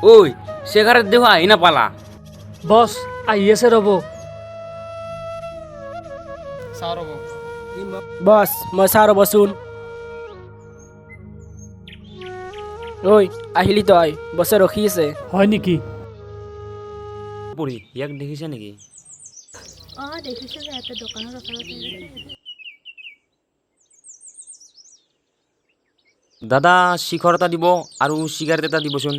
ঐ চিগাৰেট দেহ আহি নাপালা বছ আহি আছে ৰ'ব বছ মই চাওঁ ৰ'বচোন ঐ আহিলি তই বছে ৰখি আছে হয় নেকি পঢ়ি ইয়াক দেখিছে নেকি দেখিছোঁ যে ইয়াতে দোকানৰ ওচৰতে দাদা শিখৰ এটা দিব আৰু চিগাৰেট এটা দিবচোন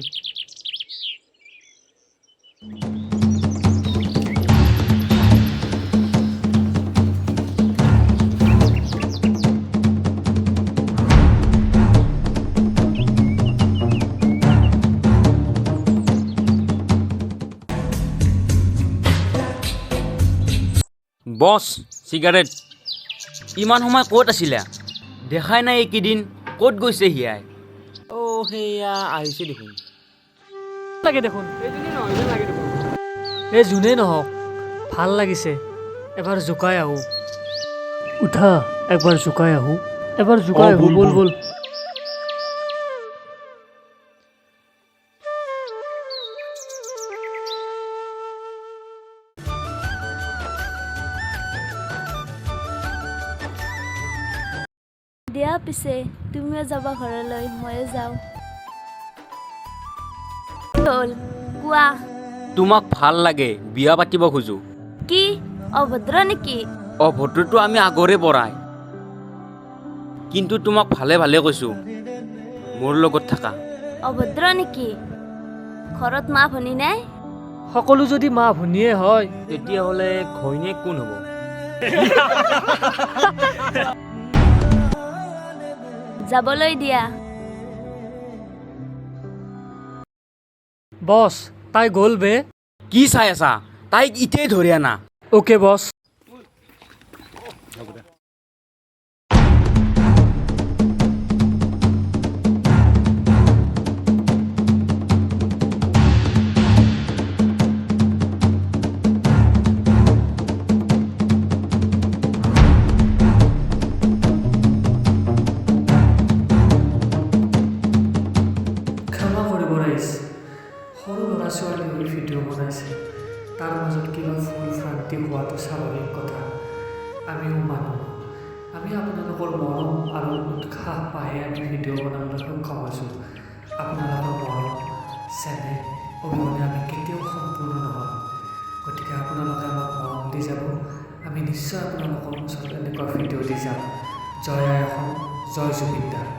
বছ চিগাৰেট ইমান সময় ক'ত আছিলা দেখাই নাই এইকেইদিন ক'ত গৈছে হিয়াই সেয়া আহিছে দেখোন লাগে দেখোন এই যোনেই নহওক ভাল লাগিছে এবাৰ জোকাই আহোঁ উঠা একবাৰ জোকাই আহোঁ এবাৰ জোকাই আহোঁ বল বল দিয়া পিছে তুমিও যাবা ঘৰলৈ ময়ো যাওঁ হ'ল কোৱা তোমাক ভাল লাগে বিয়া পাতিব খোজো কি অভদ্ৰ নেকি অভদ্ৰটো আমি আগৰে পৰাই কিন্তু তোমাক ভালে ভালে কৈছো মোৰ লগত থাকা অভদ্ৰ নেকি ঘৰত মা ভনী নাই সকলো যদি মা ভনীয়ে হয় তেতিয়াহ'লে ঘৈণীয়েক কোন হ'ব যাবলৈ দিয়া বছ তাই গ'ল বে কি চাই আছা তাইক ইতেই ধৰি আনা অ'কে বছ ক্ষমা কৰিব ৰাইজ সৰু ল'ৰা ছোৱালী হৈ ভিডিঅ' বনাইছে তাৰ মাজত কিবা ফুল ফ্ৰান্তি হোৱাটো স্বাভাৱিক কথা আমিও মানুহ আমি আপোনালোকৰ মৰম আৰু উৎসাহ পায়ে আমি ভিডিঅ' বনাবলৈ সক্ষম হৈছোঁ আপোনালোকৰ মৰম চেনেহ অবিহনে আমি কেতিয়াও সম্পূৰ্ণ নহয় গতিকে আপোনালোকে আমাক মৰম দি যাব আমি নিশ্চয় আপোনালোকৰ ওচৰত এনেকুৱা ভিডিঅ' দি যাম জয় আই অসম জয় জুবিন দা